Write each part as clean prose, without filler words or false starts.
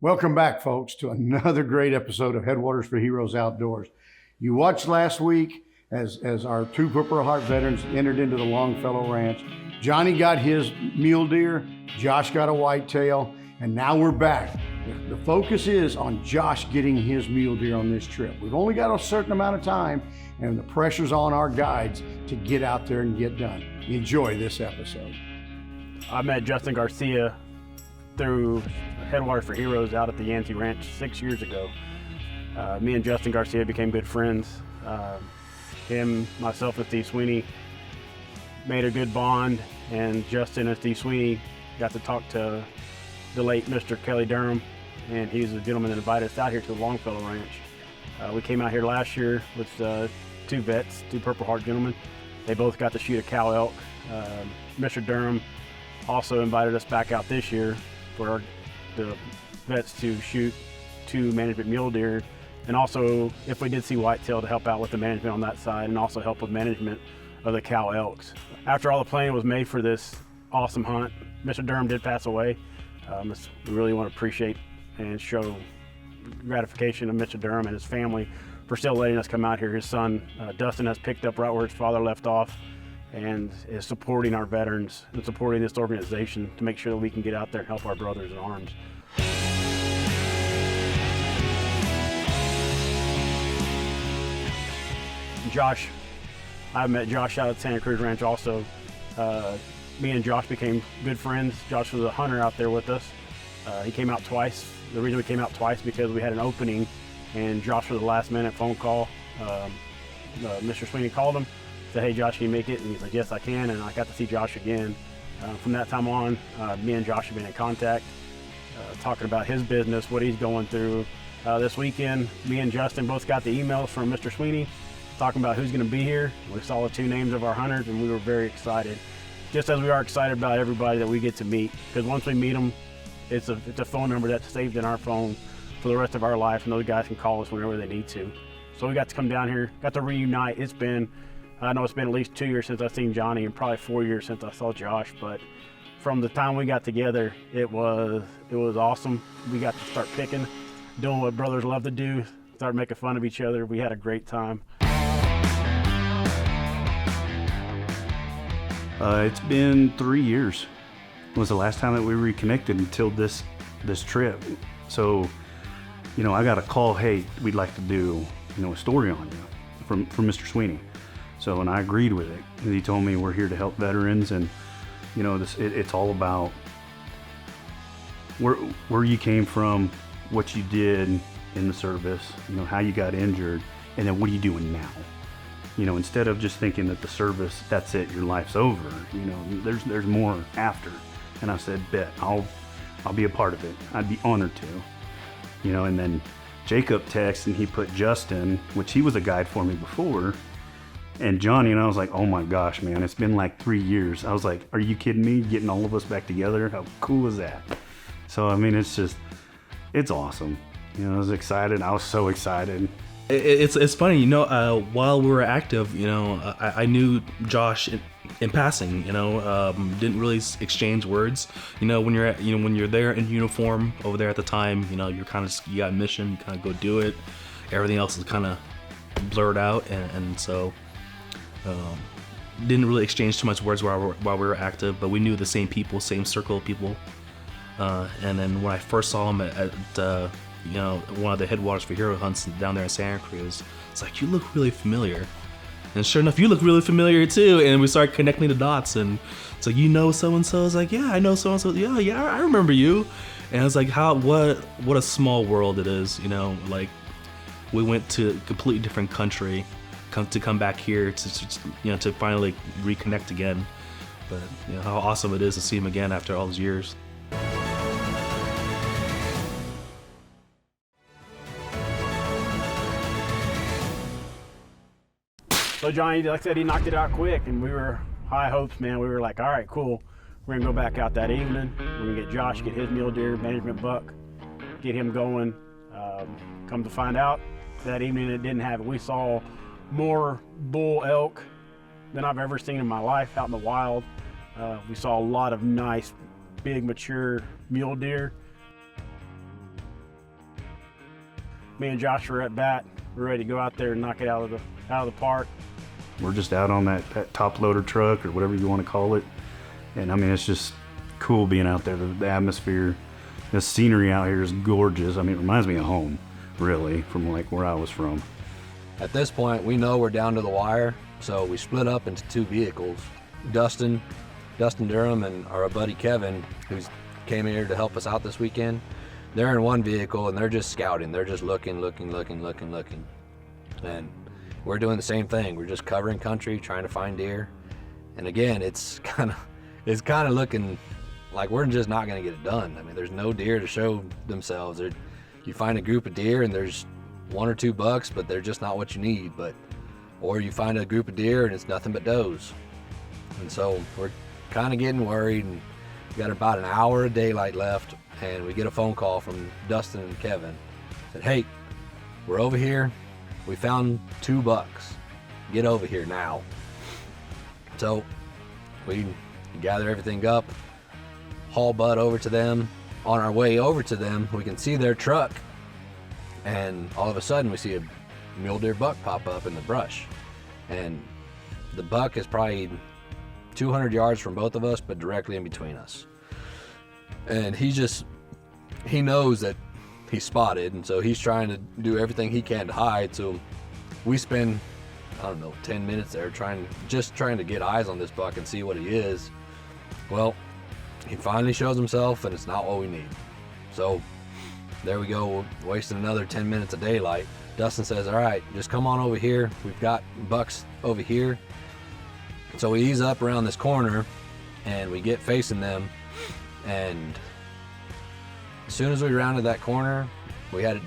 Welcome back, folks, to another great episode of Headwaters for Heroes Outdoors. You watched last week as our two Purple Heart veterans entered into the Longfellow Ranch. Johnny got his mule deer, Josh got a whitetail, and now we're back. The focus is on Josh getting his mule deer on this trip. We've only got a certain amount of time, and the pressure's on our guides to get out there and get done. Enjoy this episode. I met Justin Garcia through Headwaters for Heroes out at the Yancey Ranch 6 years ago. Me and Justin Garcia became good friends. Him, myself, and Steve Sweeney made a good bond, and Justin and Steve Sweeney got to talk to the late Mr. Kelly Durham, and he's the gentleman that invited us out here to the Longfellow Ranch. We came out here last year with two vets, two Purple Heart gentlemen. They both got to shoot a cow elk. Mr. Durham also invited us back out this year for the vets to shoot two management mule deer, and also if we did see whitetail, to help out with the management on that side and also help with management of the cow elks. After all the planning was made for this awesome hunt, Mr. Durham did pass away. We really want to appreciate and show gratification of Mr. Durham and his family for still letting us come out here. His son, Dustin, has picked up right where his father left off and is supporting our veterans and supporting this organization to make sure that we can get out there and help our brothers in arms. Josh, I met Josh out at Santa Cruz Ranch also. Me and Josh became good friends. Josh was a hunter out there with us. He came out twice. The reason we came out twice because we had an opening, and Josh, for the last minute phone call, Mr. Sweeney called him, said, "Hey Josh, can you make it?" And he's like, "Yes, I can." And I got to see Josh again. From that time on, me and Josh have been in contact, talking about his business, what he's going through. This weekend, me and Justin both got the emails from Mr. Sweeney talking about who's going to be here. We saw the two names of our hunters, and we were very excited, just as we are excited about everybody that we get to meet, because once we meet them, it's a phone number that's saved in our phone for the rest of our life, and those guys can call us whenever they need to. So we got to come down here, got to reunite. I know it's been at least 2 years since I've seen Johnny, and probably 4 years since I saw Josh, but from the time we got together, it was awesome. We got to start picking, doing what brothers love to do, start making fun of each other. We had a great time. It's been 3 years. Was the last time that we reconnected until this trip. So, I got a call, "Hey, we'd like to do, a story on you," from Mr. Sweeney. So, and I agreed with it. And he told me we're here to help veterans, and it's all about where you came from, what you did in the service, how you got injured, and then what are you doing now? Instead of just thinking that the service, that's it, your life's over. There's more after. And I said, "Bet, I'll be a part of it. I'd be honored to." And then Jacob texted, and he put Justin, which he was a guide for me before, and Johnny, and I was like, "Oh my gosh, man, it's been like 3 years." I was like, "Are you kidding me? Getting all of us back together? How cool is that?" So, it's awesome. I was excited. I was so excited. It's funny, while we were active, I knew Josh in passing, didn't really exchange words. When you're there in uniform over there at the time, you got a mission, you kind of go do it. Everything else is kind of blurred out, and so didn't really exchange too much words while we were active, but we knew the same people, same circle of people. And then when I first saw him at one of the Headwaters for Hero hunts down there in Santa Cruz, it's like, "You look really familiar." And sure enough, you look really familiar too. And we started connecting the dots, and it's like, so-and-so? I was like, "Yeah, I know so-and-so. Yeah, I remember you." And I was like, what a small world it is, like we went to a completely different country to come back here to finally reconnect again. But how awesome it is to see him again after all those years. So Johnny, like I said, he knocked it out quick, and we were high hopes, man. We were like, all right, cool. We're gonna go back out that evening. We're gonna get Josh, get his mule deer management buck, get him going. Come to find out, that evening it didn't have it. We saw more bull elk than I've ever seen in my life out in the wild. We saw a lot of nice, big, mature mule deer. me and Josh are at bat. We're ready to go out there and knock it out of the park. We're just out on that top loader truck or whatever you want to call it. And I mean, it's just cool being out there. The atmosphere, the scenery out here is gorgeous. I mean, it reminds me of home, really, from like where I was from. At this point, we know we're down to the wire, so we split up into 2 vehicles. Dustin Durham and our buddy Kevin, who came here to help us out this weekend, they're in one vehicle and they're just scouting. They're just looking. And we're doing the same thing. We're just covering country, trying to find deer. And again, it's kind of looking like we're just not going to get it done. I mean, there's no deer to show themselves. You find a group of deer and there's 1 or 2 bucks, but they're just not what you need. Or you find a group of deer and it's nothing but does. And so we're kind of getting worried, and we got about an hour of daylight left, and we get a phone call from Dustin and Kevin. Said, hey, we're over here. We found 2 bucks. Get over here now. So we gather everything up, haul butt over to them. On our way over to them, we can see their truck, and all of a sudden we see a mule deer buck pop up in the brush. And the buck is probably 200 yards from both of us, but directly in between us. And he knows that he's spotted, and so he's trying to do everything he can to hide. So we spend, 10 minutes there trying to get eyes on this buck and see what he is. Well, he finally shows himself, and it's not what we need. So there we go, wasting another 10 minutes of daylight. Dustin says, all right, just come on over here. We've got bucks over here. So we ease up around this corner and we get facing them. And as soon as we rounded that corner, we had a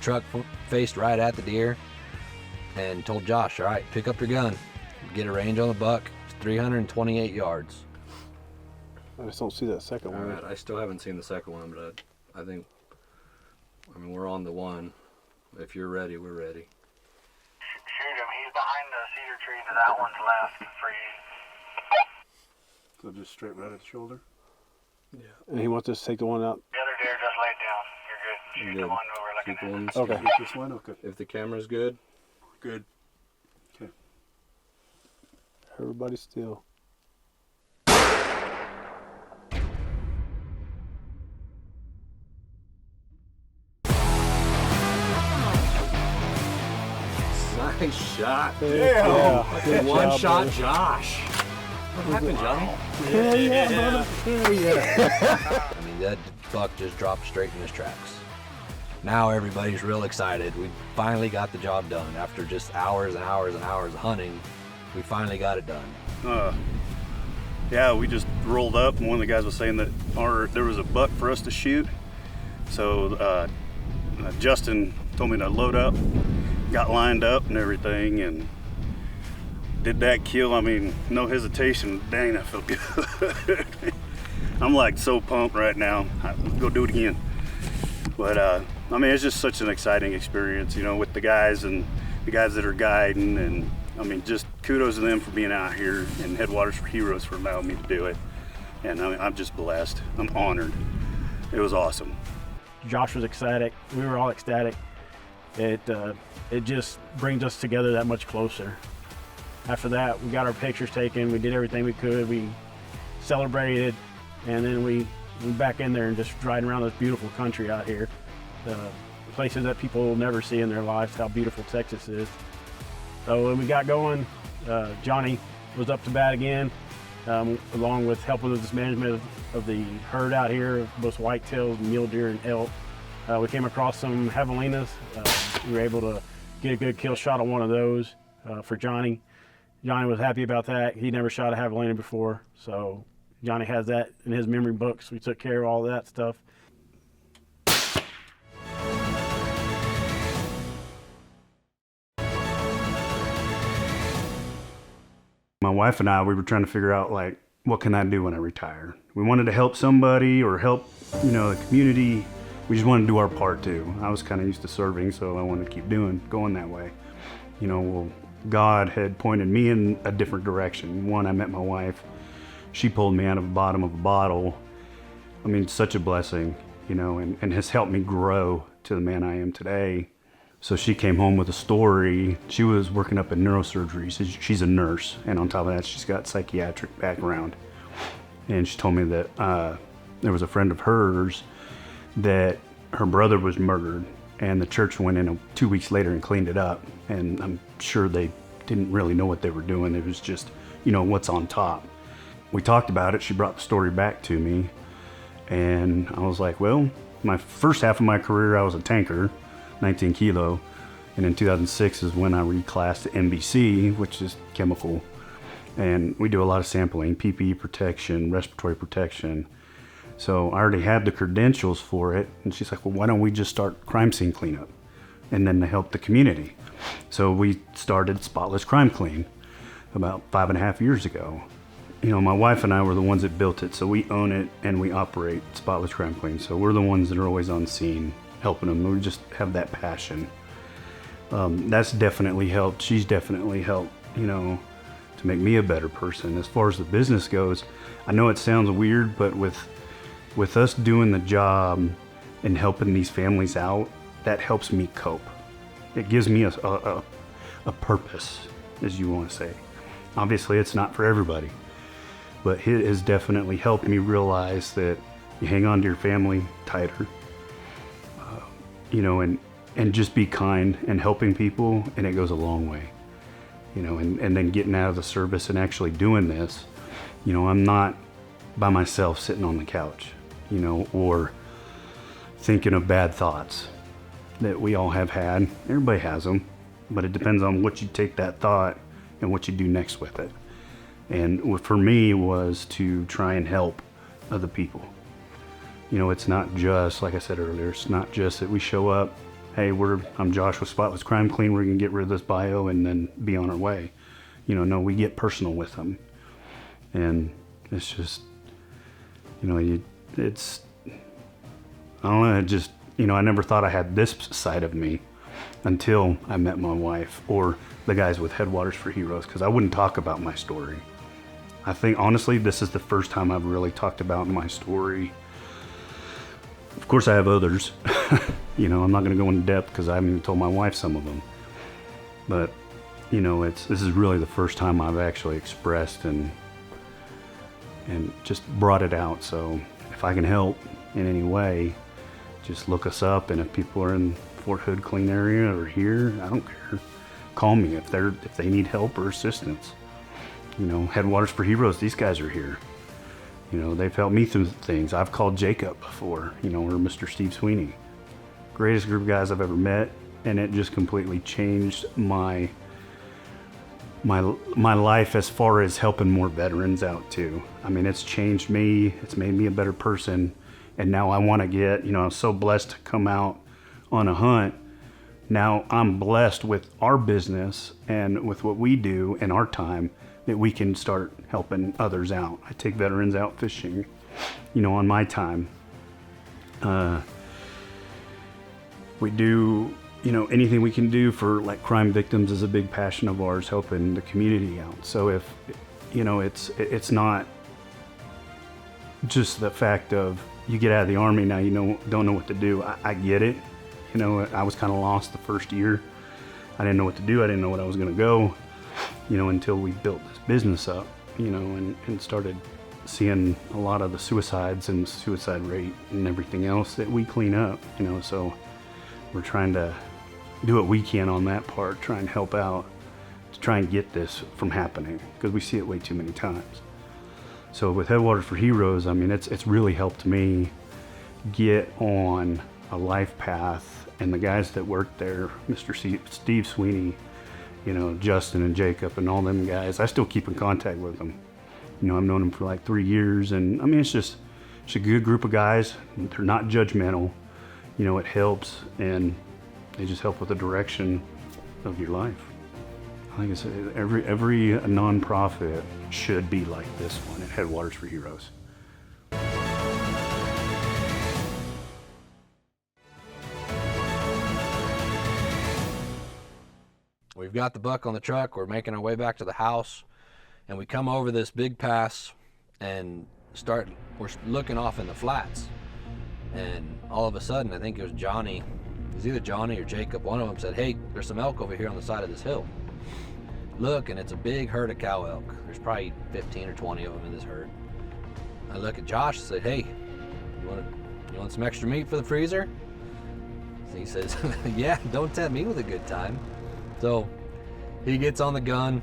truck faced right at the deer, and told Josh, all right, pick up your gun, get a range on the buck. It's 328 yards. I just don't see that second one. All right, I still haven't seen the second one, but I mean, we're on the one. If you're ready, we're ready. Shoot him. He's behind the cedar tree to that one's left for you. So just straight right at the shoulder? Yeah. And he wants us to take the one out? The other deer just laid down. You're good. Shoot Good. the one we're looking Keep the at. one Okay. straight. This one? Okay. If the camera's good. Good. Okay. Everybody still. Nice shot. Yeah. Good One job, shot, brother. Josh. What happened, Johnny? Hell yeah, brother. Hell yeah. I mean, that buck just dropped straight in his tracks. Now everybody's real excited. We finally got the job done. After just hours and hours and hours of hunting, we finally got it done. Yeah, we just rolled up, and one of the guys was saying that there was a buck for us to shoot. So Justin told me to load up, got lined up and everything, and did that kill. I mean, no hesitation. Dang, that felt good. I'm like so pumped right now. I'll go do it again. But I mean, it's just such an exciting experience, you know, with the guys and the guys that are guiding. And I mean, just kudos to them for being out here, and Headwaters for Heroes for allowing me to do it. And I mean, I'm just blessed. I'm honored. It was awesome. Josh was ecstatic. We were all ecstatic. It just brings us together that much closer. After that, we got our pictures taken. We did everything we could. We celebrated, and then we went back in there and just riding around this beautiful country out here. Places that people will never see in their lives, how beautiful Texas is. So when we got going, Johnny was up to bat again, along with helping with this management of the herd out here, both whitetails, mule deer, and elk. We came across some javelinas. We were able to get a good kill shot on one of those for Johnny. Johnny was happy about that. He never shot a javelina before, so Johnny has that in his memory books. We took care of all of that stuff. My wife and I, we were trying to figure out, like, what can I do when I retire? We wanted to help somebody or help, you know, the community. We just wanted to do our part too. I was kind of used to serving, so I wanted to keep going that way. You know, well, God had pointed me in a different direction. One, I met my wife. She pulled me out of the bottom of a bottle. I mean, such a blessing, you know, and has helped me grow to the man I am today. So she came home with a story. She was working up in neurosurgery. So she's a nurse, and on top of that, she's got psychiatric background. And she told me that there was a friend of hers that her brother was murdered, and the church went in 2 weeks later and cleaned it up. And I'm sure they didn't really know what they were doing. It was just, what's on top. We talked about it. She brought the story back to me, and I was like, well, my first half of my career, I was a tanker, 19 kilo. And in 2006 is when I reclassed to NBC, which is chemical. And we do a lot of sampling, PPE protection, respiratory protection. So I already had the credentials for it. And she's like, well, why don't we just start crime scene cleanup? And then to help the community. So we started Spotless Crime Clean about 5.5 years ago. My wife and I were the ones that built it. So we own it and we operate Spotless Crime Clean. So we're the ones that are always on scene helping them. We just have that passion. That's definitely helped. She's definitely helped, to make me a better person. As far as the business goes, I know it sounds weird, but with us doing the job and helping these families out, that helps me cope. It gives me a purpose, as you want to say. Obviously, it's not for everybody, but it has definitely helped me realize that you hang on to your family tighter, and just be kind and helping people, and it goes a long way. And then getting out of the service and actually doing this, I'm not by myself sitting on the couch, or thinking of bad thoughts that we all have had. Everybody has them, but it depends on what you take that thought and what you do next with it. And what for me was to try and help other people. It's not just, like I said earlier, it's not just that we show up, hey, I'm Josh with Spotless Crime Clean, we're gonna get rid of this bio and then be on our way. No, we get personal with them. And it's just, it's, I don't know, it just, I never thought I had this side of me until I met my wife or the guys with Headwaters for Heroes, because I wouldn't talk about my story. I think, honestly, this is the first time I've really talked about my story. Of course, I have others. I'm not going to go into depth because I haven't even told my wife some of them. But, this is really the first time I've actually expressed and just brought it out. So if I can help in any way, just look us up. And if people are in Fort Hood, Clean area or here, I don't care. Call me if they need help or assistance. Headwaters for Heroes, these guys are here. They've helped me through things. I've called Jacob before, or Mr. Steve Sweeney. Greatest group of guys I've ever met, and it just completely changed my life as far as helping more veterans out too. I mean, it's changed me. It's made me a better person, and now I want to get. I'm so blessed to come out on a hunt. Now I'm blessed with our business and with what we do in our time that we can start helping others out. I take veterans out fishing, on my time. We do, anything we can do for like crime victims is a big passion of ours, helping the community out. So if, it's not just the fact of you get out of the Army now, don't know what to do. I get it. I was kind of lost the first year. I didn't know what to do. I didn't know what I was going to go, until we built this business up, and started seeing a lot of the suicides and suicide rate and everything else that we clean up, so we're trying to do what we can on that part, try and help out to try and get this from happening, because we see it way too many times. So with Headwaters for Heroes, I mean, it's really helped me get on a life path, and the guys that work there, Mr. Steve Sweeney, Justin and Jacob and all them guys, I still keep in contact with them. I've known them for like 3 years, and I mean, it's a good group of guys. They're not judgmental. It helps, and they just help with the direction of your life. I think it's every nonprofit should be like this one at Headwaters for Heroes. We've got the buck on the truck. We're making our way back to the house, and we come over this big pass and we're looking off in the flats, and all of a sudden, I think it was Johnny, was either Johnny or Jacob. One of them said, "Hey, there's some elk over here on the side of this hill. Look," and it's a big herd of cow elk. There's probably 15 or 20 of them in this herd. I look at Josh and said, "Hey, you want some extra meat for the freezer?" So he says, "Yeah, don't tempt me with a good time." So he gets on the gun.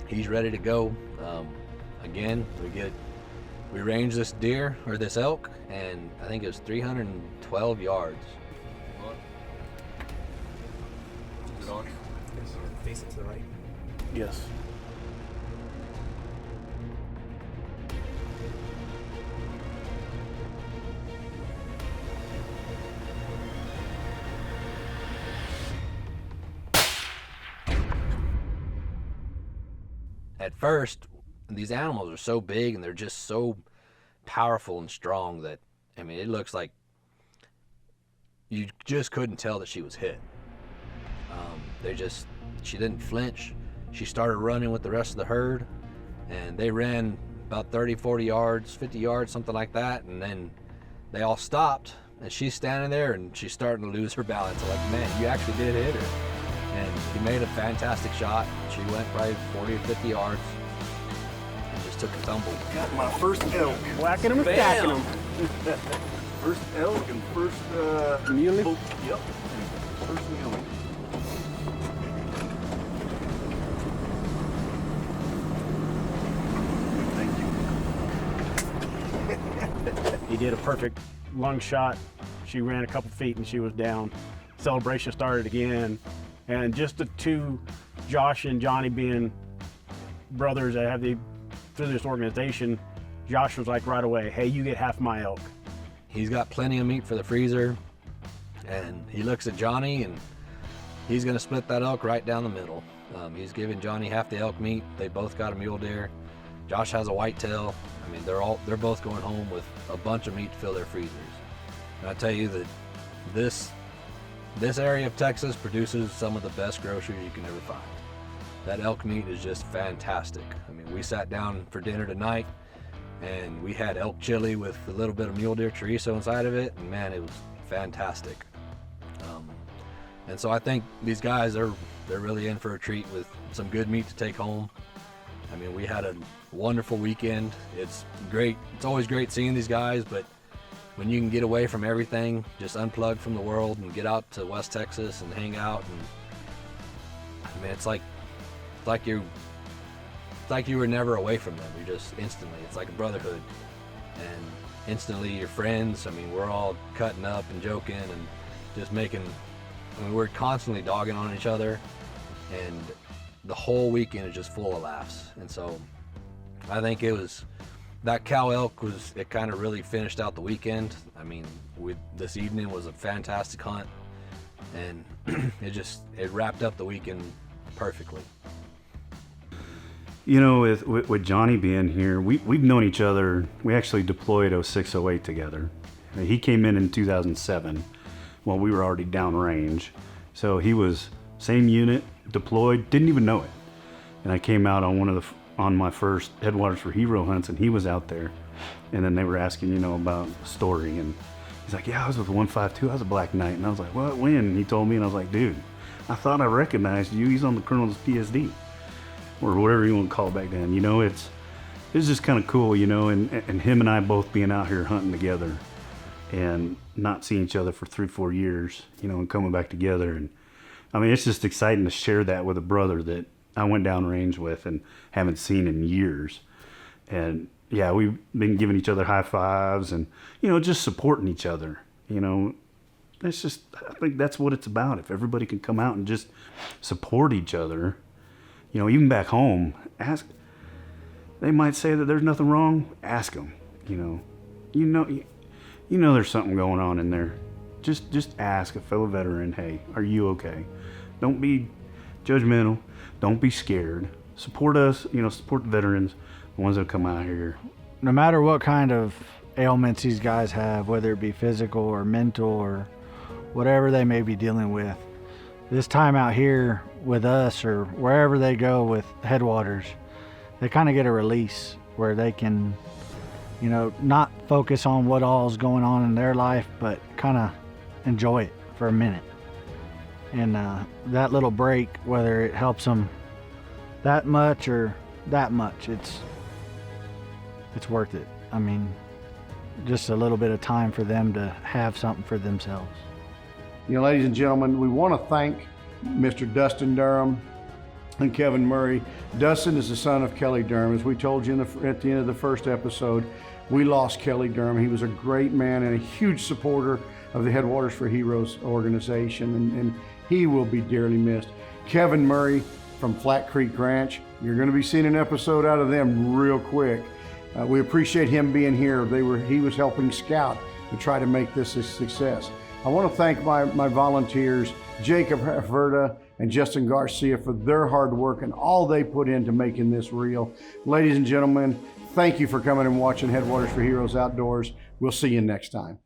He's ready to go. Again, we range this deer or this elk, and I think it was 312 yards. Is it on? Face it to the right. Yes. At first, these animals are so big and they're just so powerful and strong that, I mean, it looks like you just couldn't tell that she was hit. She didn't flinch. She started running with the rest of the herd, and they ran about 30, 40 yards, 50 yards, something like that, and then they all stopped, and she's standing there and she's starting to lose her balance. I'm like, man, you actually did hit her. And he made a fantastic shot. She went probably 40 or 50 yards and just took a tumble. Got my first elk. Whacking them and stacking them. First elk and first Muley? Yep. First muley. Thank you. He did a perfect lung shot. She ran a couple feet and she was down. Celebration started again. And just the two, Josh and Johnny being brothers that have through this organization, Josh was like right away, "Hey, you get half my elk." He's got plenty of meat for the freezer, and he looks at Johnny, and he's gonna split that elk right down the middle. He's giving Johnny half the elk meat. They both got a mule deer. Josh has a whitetail. I mean, they're both going home with a bunch of meat to fill their freezers. And I tell you that this area of Texas produces some of the best groceries you can ever find. That elk meat is just fantastic. I mean, we sat down for dinner tonight and we had elk chili with a little bit of mule deer chorizo inside of it, and man, it was fantastic. And so I think these guys they're really in for a treat with some good meat to take home. I mean, we had a wonderful weekend. It's great. It's always great seeing these guys, but when you can get away from everything, just unplug from the world and get out to West Texas and hang out, and I mean, it's like you were never away from them. You're just instantly, it's like a brotherhood, and instantly you're friends. I mean, we're all cutting up and joking and just we're constantly dogging on each other, and the whole weekend is just full of laughs. And so I think that cow elk it kind of really finished out the weekend. I mean, this evening was a fantastic hunt, and it wrapped up the weekend perfectly. You know, with Johnny being here, we've known each other. We actually deployed 06-08 together. He came in 2007 while we were already downrange. So he was same unit, deployed, didn't even know it. And I came out on my first Headwaters for Hero hunts, and he was out there. And then they were asking, about the story, and he's like, "Yeah, I was with 152. I was a Black Knight." And I was like, "What? When?" And he told me, and I was like, "Dude, I thought I recognized you. He's on the Colonel's PSD." Or whatever you want to call it back then. It's just kind of cool, and him and I both being out here hunting together and not seeing each other for 3-4 years, and coming back together. And I mean, it's just exciting to share that with a brother that I went downrange with and haven't seen in years. And yeah, we've been giving each other high fives and, just supporting each other. It's just, I think that's what it's about. If everybody can come out and just support each other, even back home, they might say that there's nothing wrong. Ask them, there's something going on in there. Just ask a fellow veteran, "Hey, are you okay?" Don't be judgmental. Don't be scared. Support us, support the veterans, the ones that come out here. No matter what kind of ailments these guys have, whether it be physical or mental or whatever they may be dealing with, this time out here with us or wherever they go with Headwaters, they kind of get a release where they can, not focus on what all is going on in their life, but kind of enjoy it for a minute. And that little break, whether it helps them that much or that much, it's worth it. I mean, just a little bit of time for them to have something for themselves. You know, ladies and gentlemen, we want to thank Mr. Dustin Durham and Kevin Murray. Dustin is the son of Kelly Durham. As we told you at the end of the first episode, we lost Kelly Durham. He was a great man and a huge supporter of the Headwaters for Heroes organization, and he will be dearly missed. Kevin Murray from Flat Creek Ranch, you're going to be seeing an episode out of them real quick. We appreciate him being here. He was helping scout to try to make this a success. I want to thank my volunteers, Jacob Herverda and Justin Garcia, for their hard work and all they put into making this real. Ladies and gentlemen, thank you for coming and watching Headwaters for Heroes Outdoors. We'll see you next time.